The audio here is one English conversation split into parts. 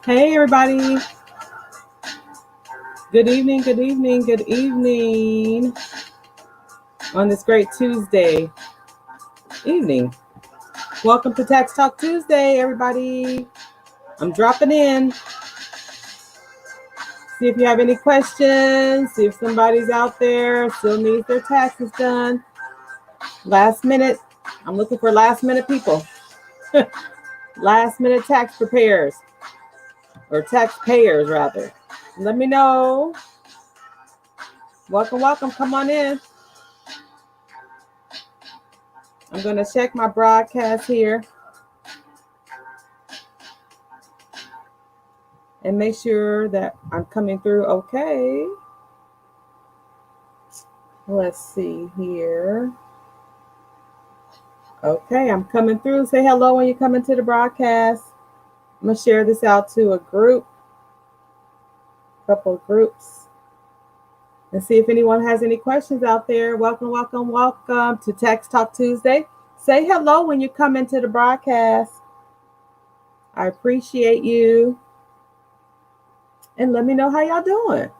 Hey, everybody. Good evening, good evening, good evening on this great Tuesday evening. Welcome to Tax Talk Tuesday, everybody. I'm dropping in. See if you have any questions. See if somebody's out there still needs their taxes done. Last minute. I'm looking for last minute people. Last minute tax preparers. Or taxpayers, rather. Let me know. Welcome, welcome. Come on in. I'm going to check my broadcast here and make sure that I'm coming through okay. Let's see here. Okay, I'm coming through. Say hello when you come into the broadcast. I'm going to share this out to a couple of groups, and see if anyone has any questions out there. Welcome, welcome, welcome to Tax Talk Tuesday. Say hello when you come into the broadcast. I appreciate you. And let me know how y'all doing.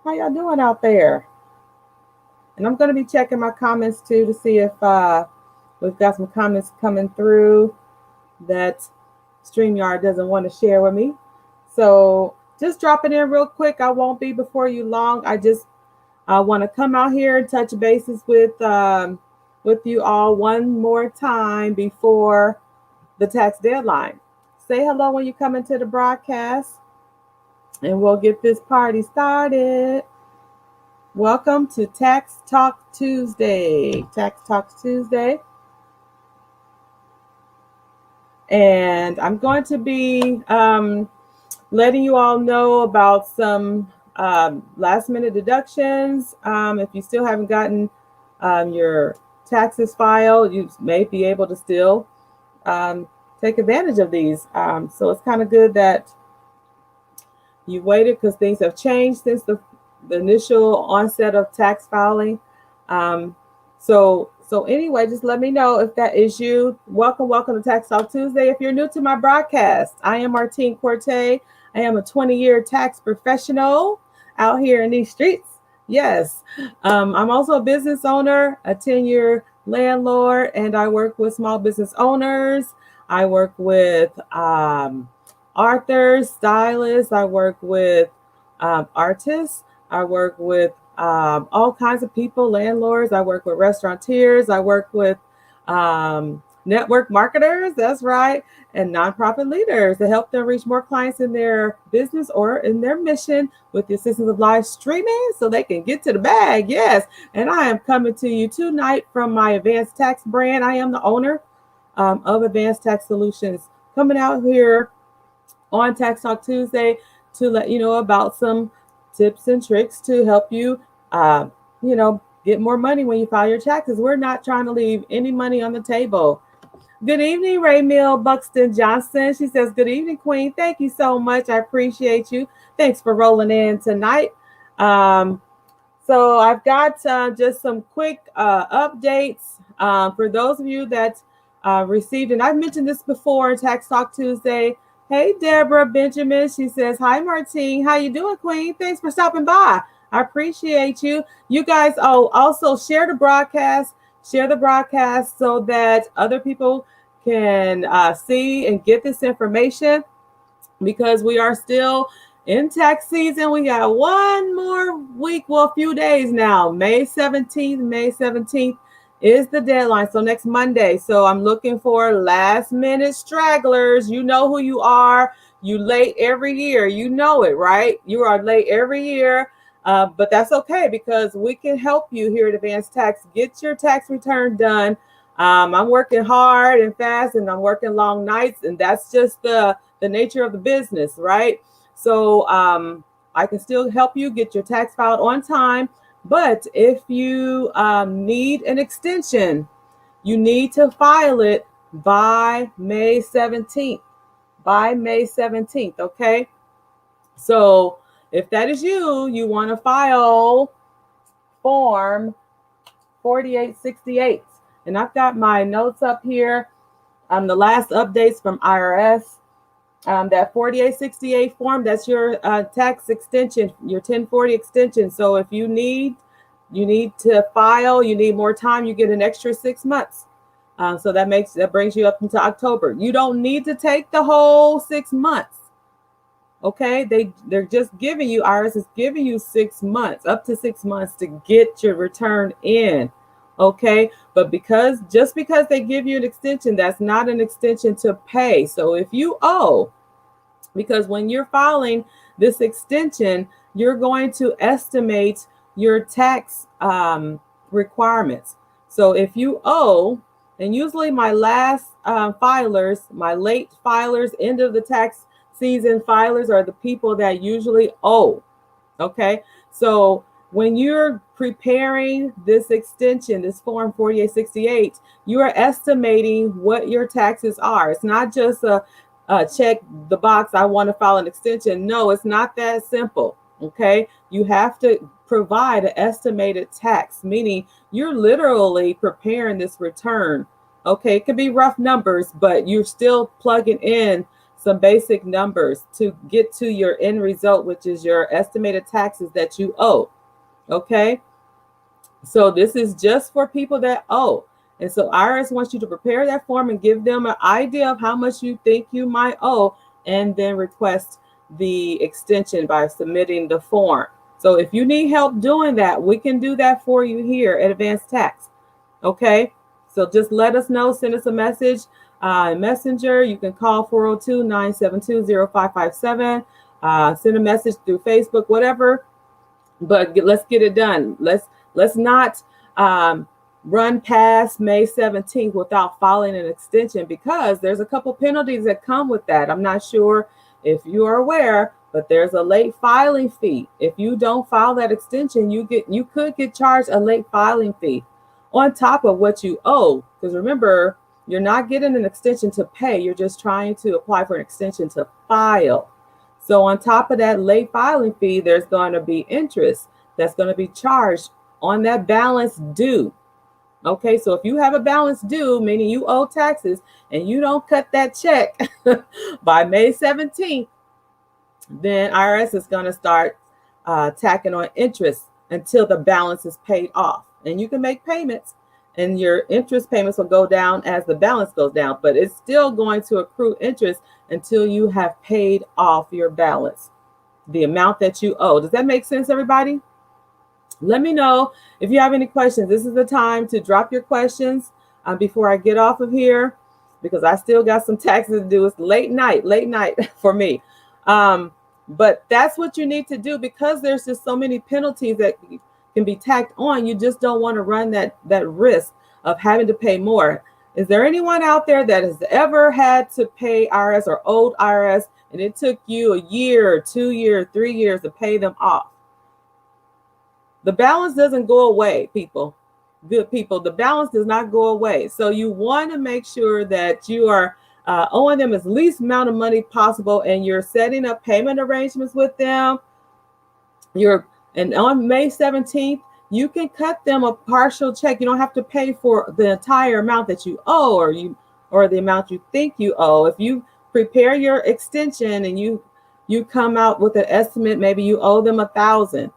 How y'all doing out there? And I'm going to be checking my comments too to see if we've got some comments coming through that StreamYard doesn't want to share with me. So just drop it in real quick. I won't be before you long. I just want to come out here and touch bases with you all one more time before the tax deadline. Say hello when you come into the broadcast, and we'll get this party started. Welcome to Tax Talk Tuesday. Tax Talk Tuesday. And I'm going to be letting you all know about some last minute deductions. If you still haven't gotten your taxes filed, you may be able to still take advantage of these. So it's kind of good that you waited, because things have changed since the initial onset of tax filing. So anyway, just let me know if that is you. Welcome to Tax Talk Tuesday. If you're new to my broadcast, I am Martine Corte. I am a 20-year tax professional out here in these streets. Yes. I'm also a business owner, a 10-year landlord, and I work with small business owners. I work with authors, stylists. I work with artists. I work with all kinds of people, landlords. I work with restaurateurs. I work with network marketers, that's right, and nonprofit leaders to help them reach more clients in their business or in their mission with the assistance of live streaming so they can get to the bag. Yes, and I am coming to you tonight from my advanced tax brand. I am the owner of Advanced Tax Solutions, coming out here on Tax Talk Tuesday to let you know about some tips and tricks to help you, get more money when you file your taxes. We're not trying to leave any money on the table. Good evening, Raymill Buxton Johnson. She says, good evening, Queen. Thank you so much. I appreciate you. Thanks for rolling in tonight. So I've got just some quick updates for those of you that received, and I've mentioned this before in Tax Talk Tuesday. Hey, Deborah Benjamin. She says, hi, Martine. How you doing, Queen? Thanks for stopping by. I appreciate you. You guys also share the broadcast. Share the broadcast so that other people can see and get this information, because we are still in tax season. We got one more week, well, a few days now. May 17th is the deadline. So next Monday. So I'm looking for last minute stragglers. You know who you are. You late every year. You know it, right? You are late every year. But that's okay, because we can help you here at Advanced Tax. Get your tax return done. I'm working hard and fast, and I'm working long nights, and that's just the nature of the business, right? So I can still help you get your tax filed on time. But if you need an extension, you need to file it by May 17th. By May 17th, okay? So if that is you, you want to file Form 4868. And I've got my notes up here. The last updates from IRS. That 4868 form, that's your tax extension, your 1040 extension. So if you need to file, you need more time, you get an extra 6 months. So that brings you up into October. You don't need to take the whole 6 months. Okay, they're just giving you, IRS is giving you 6 months, up to 6 months to get your return in. Okay, but just because they give you an extension, that's not an extension to pay. So if you owe, because when you're filing this extension, you're going to estimate your tax requirements. So if you owe, and usually my last filers, my late filers, end of the tax season filers are the people that usually owe. Okay, so when you're preparing this extension, this form 4868, you are estimating what your taxes are. It's not just a check the box, I want to file an extension. No, it's not that simple. Okay, you have to provide an estimated tax, meaning you're literally preparing this return. Okay, it could be rough numbers, but you're still plugging in some basic numbers to get to your end result, which is your estimated taxes that you owe. Okay, so this is just for people that owe. And so IRS wants you to prepare that form and give them an idea of how much you think you might owe, and then request the extension by submitting the form. So if you need help doing that, we can do that for you here at Advanced Tax. Okay, so just let us know, send us a message, Messenger. You can call 402-972-0557, send a message through Facebook, whatever. But let's get it done. Let's not run past May 17th without filing an extension, because there's a couple penalties that come with that. I'm not sure if you are aware, but there's a late filing fee. If you don't file that extension, you could get charged a late filing fee on top of what you owe. Because remember, you're not getting an extension to pay. You're just trying to apply for an extension to file. So on top of that late filing fee, there's going to be interest that's going to be charged on that balance due. Okay, so if you have a balance due, meaning you owe taxes, and you don't cut that check by May 17th, then IRS is going to start tacking on interest until the balance is paid off. And you can make payments, and your interest payments will go down as the balance goes down, but it's still going to accrue interest until you have paid off your balance, the amount that you owe. Does that make sense, everybody? Let me know if you have any questions. This is the time to drop your questions before I get off of here, because I still got some taxes to do. It's late night for me. But that's what you need to do, because there's just so many penalties that can be tacked on. You just don't want to run that risk of having to pay more. Is there anyone out there that has ever had to pay IRS or owed IRS, and it took you a year, 2 years, 3 years to pay them off? The balance doesn't go away, people. Good people, the balance does not go away. So you want to make sure that you are owing them as least amount of money possible, and you're setting up payment arrangements with them. And on May 17th, you can cut them a partial check. You don't have to pay for the entire amount that you owe, or the amount you think you owe. If you prepare your extension and you come out with an estimate, maybe you owe them $1,000.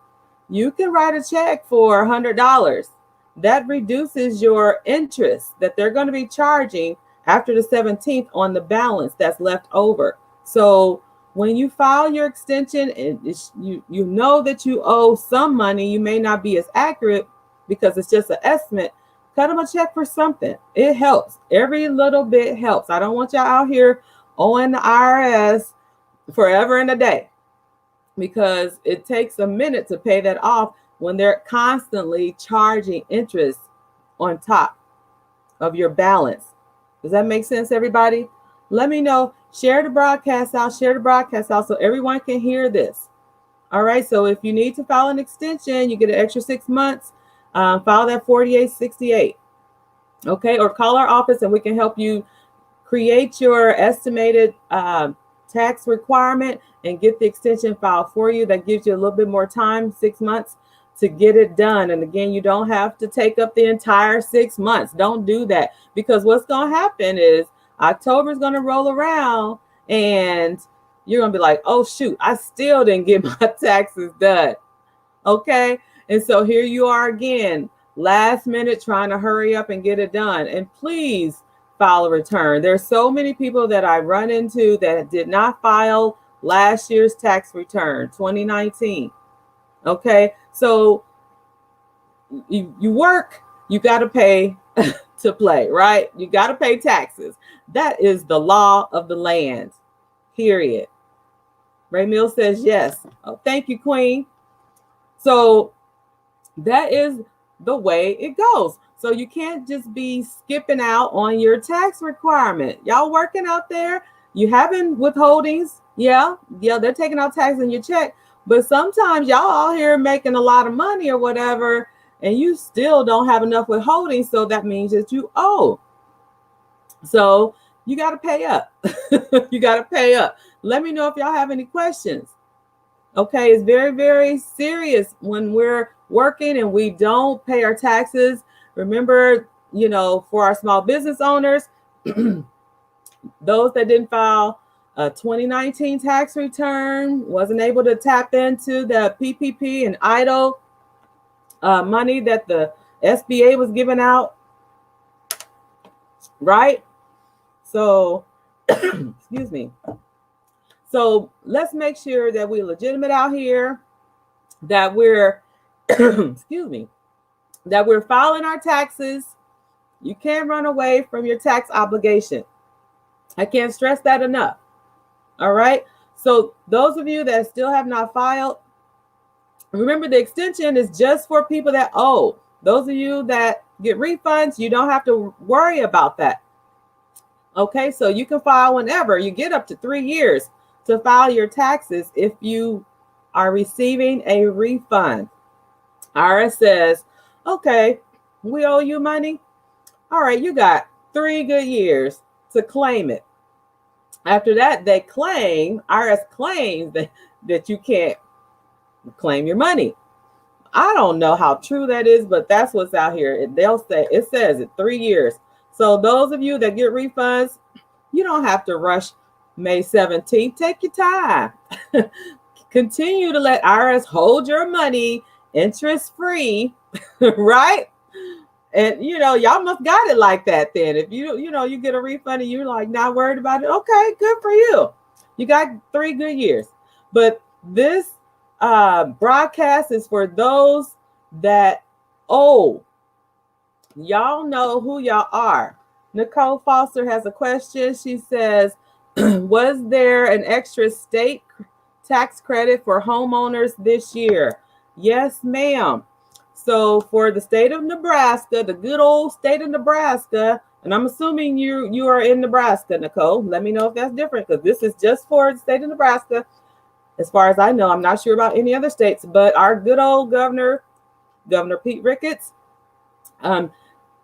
You can write a check for $100. That reduces your interest that they're going to be charging after the 17th on the balance that's left over. So when you file your extension, and you know that you owe some money, you may not be as accurate because it's just an estimate. Cut them a check for something. It helps. Every little bit helps. I don't want y'all out here owing the IRS forever and a day, because it takes a minute to pay that off when they're constantly charging interest on top of your balance. Does that make sense, everybody? Let me know. Share the broadcast out. Share the broadcast out so everyone can hear this. All right. So if you need to file an extension, you get an extra 6 months. File that 4868. Okay. Or call our office and we can help you create your estimated tax requirement and get the extension filed for you. That gives you a little bit more time, 6 months, to get it done. And again, you don't have to take up the entire 6 months. Don't do that, because what's going to happen is October is going to roll around and you're going to be like, oh, shoot, I still didn't get my taxes done. Okay. And so here you are again, last minute trying to hurry up and get it done. And please file a return. There's so many people that I run into that did not file last year's tax return, 2019. Okay. So you work, you got to pay to play, right? You got to pay taxes. That is the law of the land, period. Ray Mills says yes. Oh, thank you, Queen. So that is the way it goes. So you can't just be skipping out on your tax requirement. Y'all working out there, you having withholdings. Yeah, they're taking out tax in your check. But sometimes y'all out here making a lot of money or whatever, and you still don't have enough withholding. So that means that you owe. So you got to pay up. You got to pay up. Let me know if y'all have any questions. Okay, it's very, very serious when we're working and we don't pay our taxes. Remember, for our small business owners, those that didn't file a 2019 tax return, wasn't able to tap into the PPP and EIDL money that the SBA was giving out, right? So, excuse me. So let's make sure that we're legitimate out here, that we're, excuse me, that we're filing our taxes. You can't run away from your tax obligation. I can't stress that enough. All right. So those of you that still have not filed, remember the extension is just for people that owe. Those of you that get refunds, you don't have to worry about that. Okay. So you can file whenever. You get up to 3 years to file your taxes if you are receiving a refund. IRS says, okay, we owe you money. All right, you got 3 good years to claim it. After that, IRS claims that you can't claim your money. I don't know how true that is, but that's what's out here. It says it 3 years. So those of you that get refunds, you don't have to rush May 17th. Take your time. Continue to let IRS hold your money interest-free, right? And, y'all must got it like that then. If you get a refund and you're like not worried about it, okay, good for you. You got 3 good years. But this broadcast is for those that owe. Y'all know who y'all are. Nicole Foster has a question. She says, was there an extra state tax credit for homeowners this year? Yes, ma'am. So for the state of Nebraska, the good old state of Nebraska, and I'm assuming you are in Nebraska, Nicole. Let me know if that's different, because this is just for the state of Nebraska. As far as I know, I'm not sure about any other states, but our good old Governor Pete Ricketts,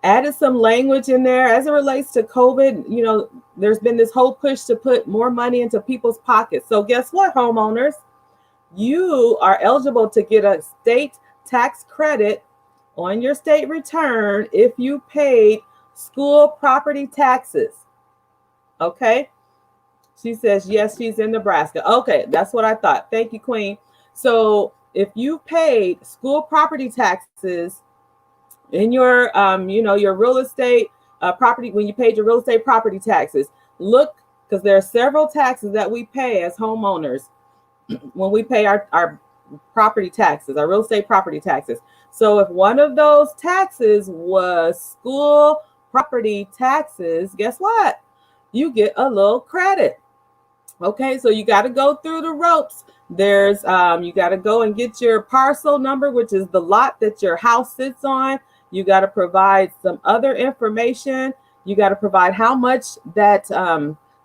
added some language in there as it relates to COVID. There's been this whole push to put more money into people's pockets. So guess what, homeowners? You are eligible to get a state tax credit on your state return if you paid school property taxes. Okay. She says, yes, she's in Nebraska. Okay, that's what I thought. Thank you, Queen. So if you paid school property taxes in your, your real estate property, when you paid your real estate property taxes, look, because there are several taxes that we pay as homeowners when we pay our property taxes, our real estate property taxes. So if one of those taxes was school property taxes, guess what? You get a little credit. Okay, so you got to go through the ropes. There's, you got to go and get your parcel number, which is the lot that your house sits on. You got to provide some other information. You got to provide how much that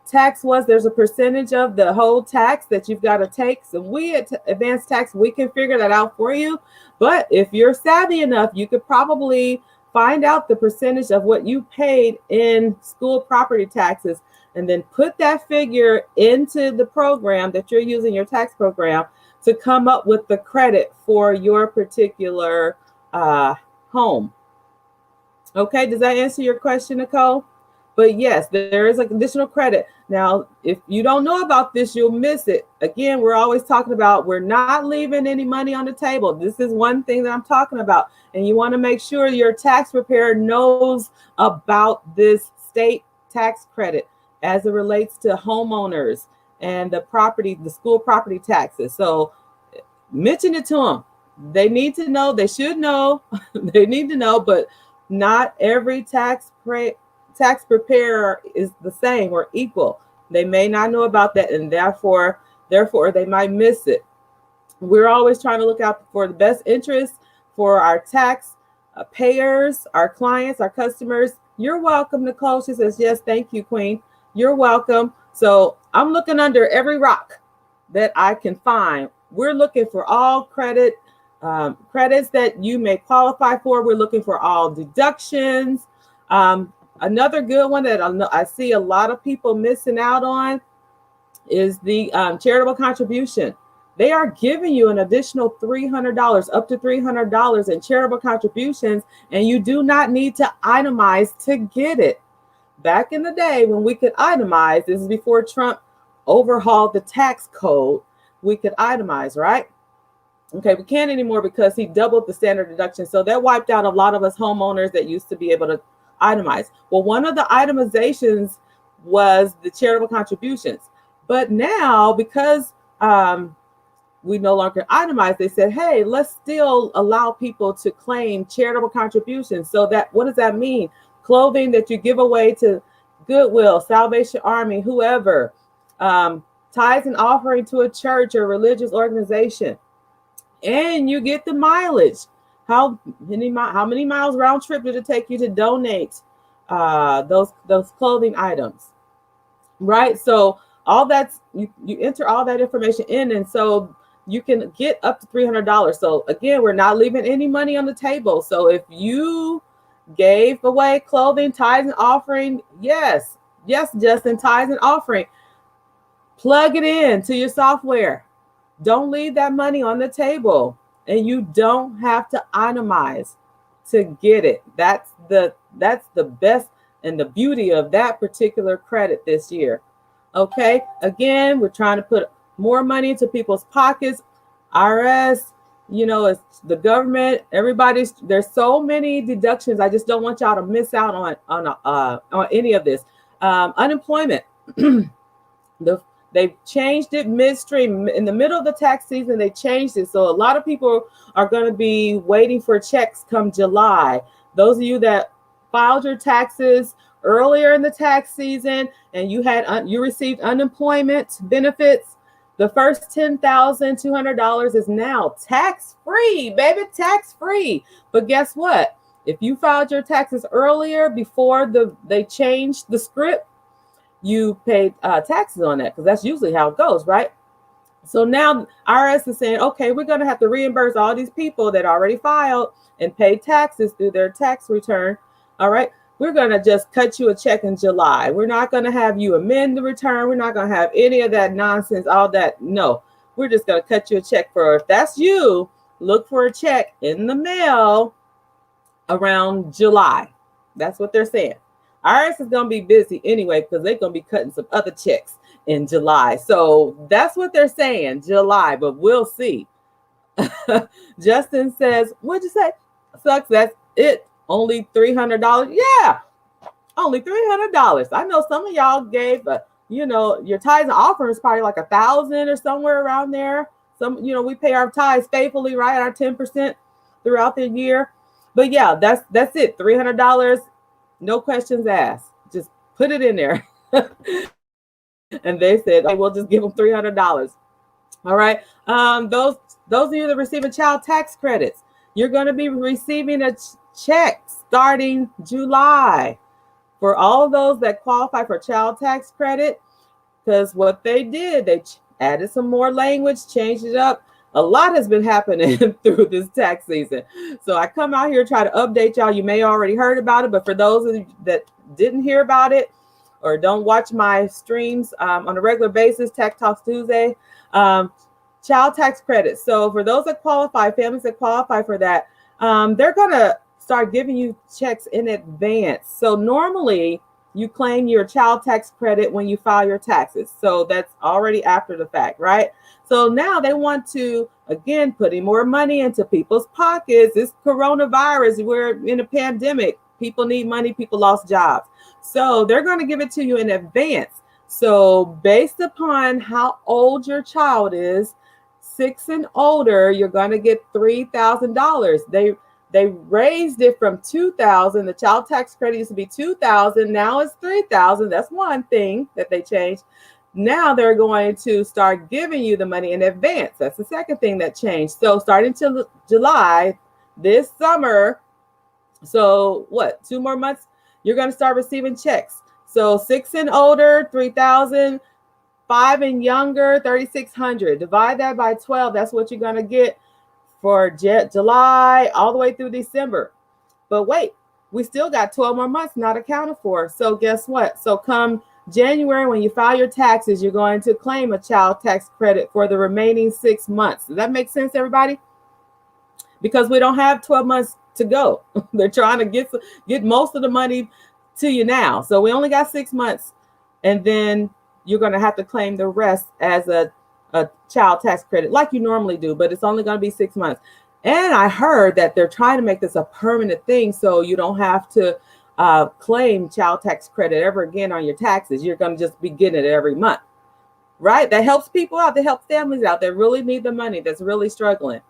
tax was. There's a percentage of the whole tax that you've got to take. So we at Advanced Tax, we can figure that out for you. But if you're savvy enough, you could probably find out the percentage of what you paid in school property taxes and then put that figure into the program that you're using, your tax program, to come up with the credit for your particular home. Okay, does that answer your question, Nicole? But yes, there is an additional credit. Now, if you don't know about this, you'll miss it. Again, we're always talking about we're not leaving any money on the table. This is one thing that I'm talking about. And you want to make sure your tax preparer knows about this state tax credit as it relates to homeowners and the school property taxes. So mention it to them. They need to know, they should know, they need to know, but not every tax preparer is the same or equal. They may not know about that, and therefore they might miss it. We're always trying to look out for the best interest for our tax payers, our clients, our customers. You're welcome, Nicole. She says, yes, thank you, Queen. You're welcome. So I'm looking under every rock that I can find. We're looking for all credits that you may qualify for. We're looking for all deductions. Another good one that I see a lot of people missing out on is the charitable contribution. They are giving you an additional $300, up to $300 in charitable contributions, and you do not need to itemize to get it. Back in the day when we could itemize, this is before Trump overhauled the tax code, we could itemize, right? Okay, we can't anymore because he doubled the standard deduction. So that wiped out a lot of us homeowners that used to be able to itemize. Well, one of the itemizations was the charitable contributions. But now, because we no longer itemize, they said, hey, let's still allow people to claim charitable contributions. So that, what does that mean? Clothing that you give away to Goodwill, Salvation Army, whoever, tithes and offering to a church or religious organization. And you get the mileage. How many miles round trip did it take you to donate those clothing items, right? So all that's you enter all that information in, and so you can get up to $300. So again, we're not leaving any money on the table. So if you gave away clothing, tithes and offering, yes, Justin, tithes and offering, plug it in to your software. Don't leave that money on the table, and you don't have to itemize to get it. That's the best and the beauty of that particular credit this year. Okay, again, we're trying to put more money into people's pockets. IRS, it's the government. There's so many deductions. I just don't want y'all to miss out on any of this. Unemployment. They've changed it midstream. In the middle of the tax season, they changed it. So a lot of people are going to be waiting for checks come July. Those of you that filed your taxes earlier in the tax season and you received unemployment benefits, the first $10,200 is now tax-free, baby, tax-free. But guess what? If you filed your taxes earlier before they changed the script, you paid taxes on that, because that's usually how it goes, right? So now IRS is saying, okay, we're going to have to reimburse all these people that already filed and paid taxes through their tax return. All right, we're going to just cut you a check in July. We're not going to have you amend the return. We're not going to have any of that nonsense, all that. No, we're just going to cut you a check if that's you, look for a check in the mail around July. That's what they're saying. IRS is going to be busy anyway because they're going to be cutting some other checks in July. So that's what they're saying, July, but we'll see. Justin says, what'd you say? Sucks, that's it. Only $300? Yeah, only $300. I know some of y'all gave, your tithes and offerings probably like $1,000 or somewhere around there. We pay our tithes faithfully, right? Our 10% throughout the year. But yeah, that's it. $300. No questions asked. Just put it in there. And they said, okay, we'll just give them $300. All right. Those of you that receive a child tax credits, you're going to be receiving a check starting July for all of those that qualify for child tax credit. Because what they did, they added some more language, changed it up. A lot has been happening through this tax season. So I come out here, try to update y'all. You may already heard about it, but for those of you that didn't hear about it or don't watch my streams on a regular basis, Tech Talks Tuesday, child tax credit. So for those that qualify, families that qualify for that, they're going to start giving you checks in advance. So normally you claim your child tax credit when you file your taxes. So that's already after the fact, right? So now they want to, again, putting more money into people's pockets. It's coronavirus. We're in a pandemic. People need money. People lost jobs. So they're going to give it to you in advance. So based upon how old your child is, 6 and older, you're going to get $3,000. They raised it from $2,000. The child tax credit used to be $2,000. Now it's $3,000. That's one thing that they changed. Now they're going to start giving you the money in advance. That's the second thing that changed. So starting to July, this summer, so what, 2 more months, you're going to start receiving checks. So 6 and older, $3,000, 5 and younger, $3,600. Divide that by 12. That's what you're going to get for July all the way through December. But wait, we still got 12 more months not accounted for. So guess what? So come January, when you file your taxes, you're going to claim a child tax credit for the remaining 6 months. Does that make sense, everybody? Because we don't have 12 months to go. They're trying to get most of the money to you now. So we only got 6 months, and then you're going to have to claim the rest as a child tax credit like you normally do, but it's only going to be 6 months. And I heard that they're trying to make this a permanent thing, so you don't have to claim child tax credit ever again on your taxes. You're going to just be getting it every month, right? That helps people out. That helps families out that really need the money, that's really struggling.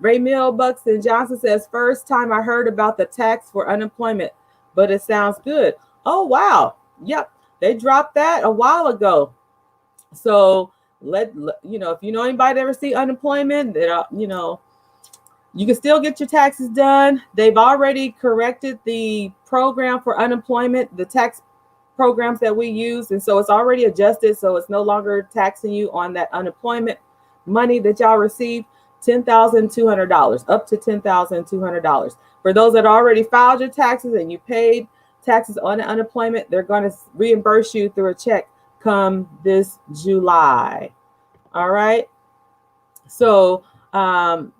Ray Mill Buxton Johnson says, first time I heard about the tax for unemployment, but it sounds good. Oh, wow. Yep. They dropped that a while ago. So if you know anybody that ever see unemployment, that you can still get your taxes done. They've already corrected the program for unemployment, the tax programs that we use. And so it's already adjusted. So it's no longer taxing you on that unemployment money that y'all received, $10,200, up to $10,200. For those that already filed your taxes and you paid taxes on the unemployment, they're going to reimburse you through a check come this July. All right. So another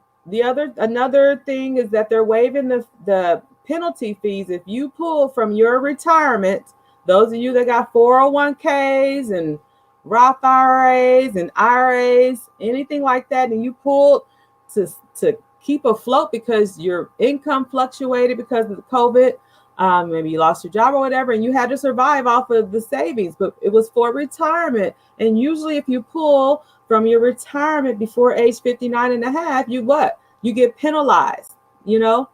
thing is that they're waiving the penalty fees if you pull from your retirement. Those of you that got 401ks and Roth IRAs and IRAs, anything like that, and you pulled to keep afloat because your income fluctuated because of the COVID. Maybe you lost your job or whatever, and you had to survive off of the savings, but it was for retirement. And usually if you pull from your retirement before age 59 and a half, you get penalized, you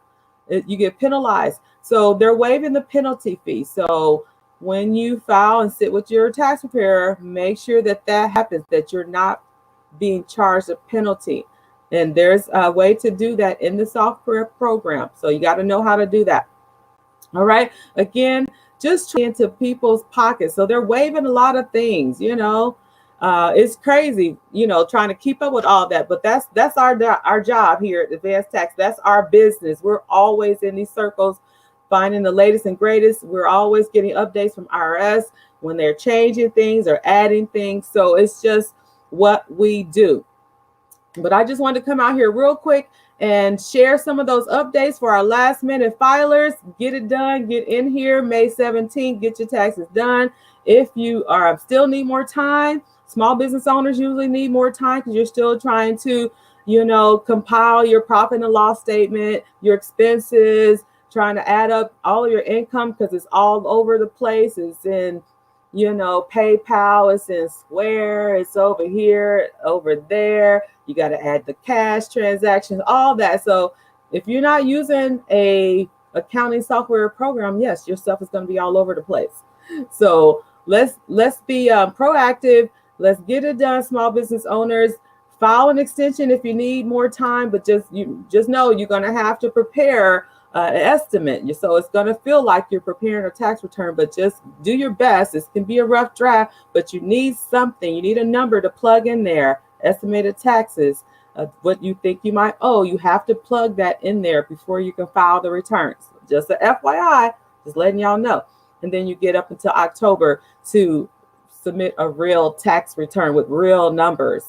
get penalized. So they're waiving the penalty fee. So when you file and sit with your tax preparer, make sure that happens, that you're not being charged a penalty. And there's a way to do that in the software program. So you got to know how to do that. All right. Again, just into people's pockets. So they're waiving a lot of things, it's crazy, trying to keep up with all that. But that's our job here at Advanced Tax. That's our business. We're always in these circles, finding the latest and greatest. We're always getting updates from IRS when they're changing things or adding things. So it's just what we do. But I just wanted to come out here real quick and share some of those updates for our last minute filers. Get it done. Get in here May 17th. Get your taxes done. If you still need more time, small business owners usually need more time because you're still trying to, compile your profit and loss statement, your expenses, trying to add up all of your income because it's all over the place. It's in, PayPal, it's in Square, it's over here, over there. You got to add the cash transactions, all that. So if you're not using a accounting software program, yes, your stuff is going to be all over the place. So let's be proactive. Let's get it done, small business owners. File an extension if you need more time, but just know you're going to have to prepare an estimate. So it's going to feel like you're preparing a tax return, but just do your best. This can be a rough draft, but you need something. You need a number to plug in there. Estimated taxes, what you think you might owe, you have to plug that in there before you can file the returns. Just a FYI, just letting y'all know. And then you get up until October to submit a real tax return with real numbers.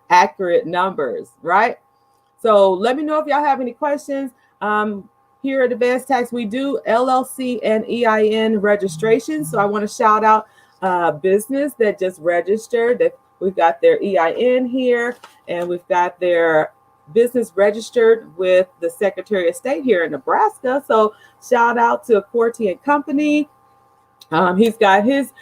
accurate numbers, right? So let me know if y'all have any questions. Here at Advanced Tax, we do LLC and EIN registration. So I want to shout out business that just registered. That we've got their EIN here, and we've got their business registered with the Secretary of State here in Nebraska. So shout out to Corty and Company. He's got his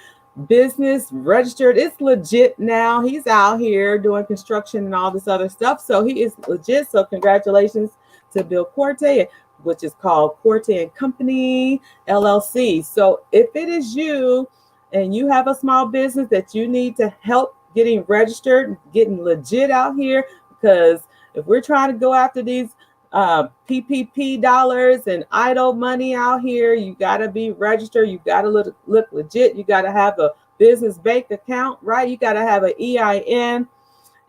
business registered. It's legit now. He's out here doing construction and all this other stuff. So he is legit. So congratulations to Bill Corte, which is called Corte and Company LLC. So if it is you and you have a small business that you need to help getting registered, getting legit out here, because if we're trying to go after these PPP dollars and idle money out here, you got to be registered. You got to look legit. You got to have a business bank account, right? You got to have an EIN,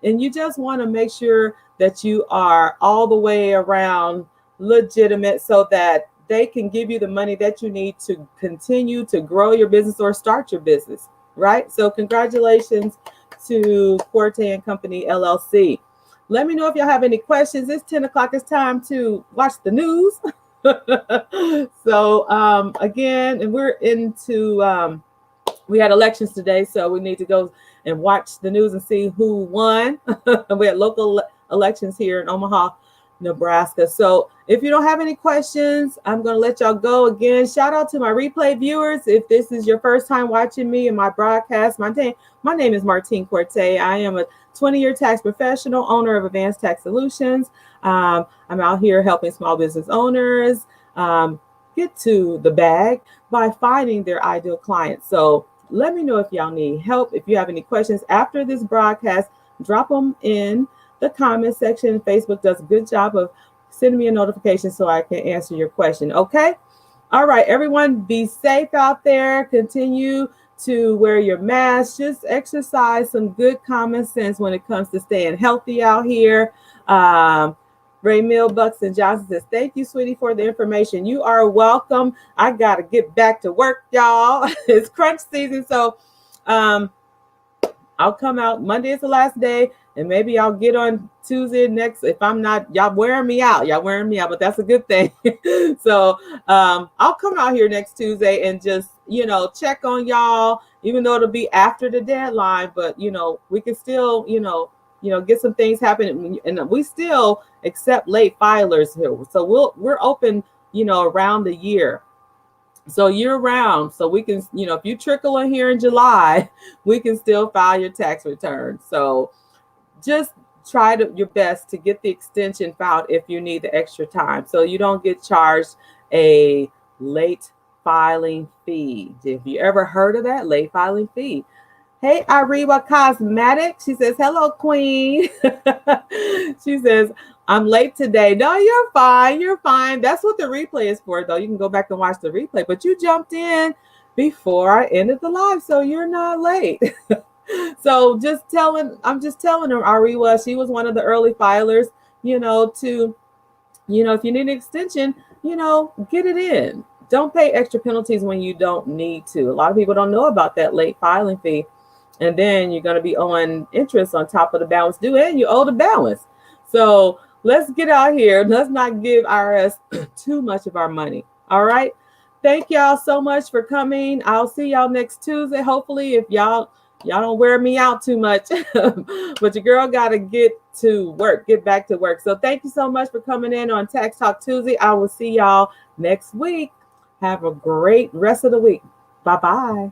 and you just want to make sure that you are all the way around legitimate so that they can give you the money that you need to continue to grow your business or start your business, right? So congratulations to Corte and Company LLC. Let me know if y'all have any questions. It's 10 o'clock. It's time to watch the news. So again, and we're into, we had elections today, so we need to go and watch the news and see who won. We had local elections here in Omaha, Nebraska. So if you don't have any questions, I'm going to let y'all go. Again, shout out to my replay viewers. If this is your first time watching me and my broadcast, my name is Martine Corte. I am a 20-year tax professional, owner of Advanced Tax Solutions. I'm out here helping small business owners get to the bag by finding their ideal clients. So let me know if y'all need help. If you have any questions after this broadcast, drop them in the comment section. Facebook does a good job of sending me a notification so I can answer your question. Okay. All right, everyone, be safe out there. Continue to wear your mask. Just exercise some good common sense when it comes to staying healthy out here. Ray Mill Buxton Johnson says, thank you, sweetie, for the information. You are welcome. I got to get back to work, y'all. It's crunch season. So I'll come out. Monday is the last day, and maybe I'll get on Tuesday next. If I'm not, y'all wearing me out. But that's a good thing. So I'll come out here next Tuesday and just, check on y'all, even though it'll be after the deadline. But, we can still, get some things happening. And we still accept late filers here. So we're open, around the year. So year round. So we can, if you trickle in here in July, we can still file your tax return. So just try your best to get the extension filed if you need the extra time, so you don't get charged a late filing fee. If you ever heard of that, late filing fee? Hey, Ariwa Cosmetics. She says, hello, queen. She says, I'm late today. No, you're fine. You're fine. That's what the replay is for, though. You can go back and watch the replay. But you jumped in before I ended the live, so you're not late. So I'm just telling her, Ariwa, she was one of the early filers, if you need an extension, get it in. Don't pay extra penalties when you don't need to. A lot of people don't know about that late filing fee. And then you're going to be owing interest on top of the balance due, and you owe the balance. So let's get out here. Let's not give IRS too much of our money. All right. Thank y'all so much for coming. I'll see y'all next Tuesday. Hopefully, if y'all don't wear me out too much, but your girl got to get back to work. So thank you so much for coming in on Tax Talk Tuesday. I will see y'all next week. Have a great rest of the week. Bye-bye.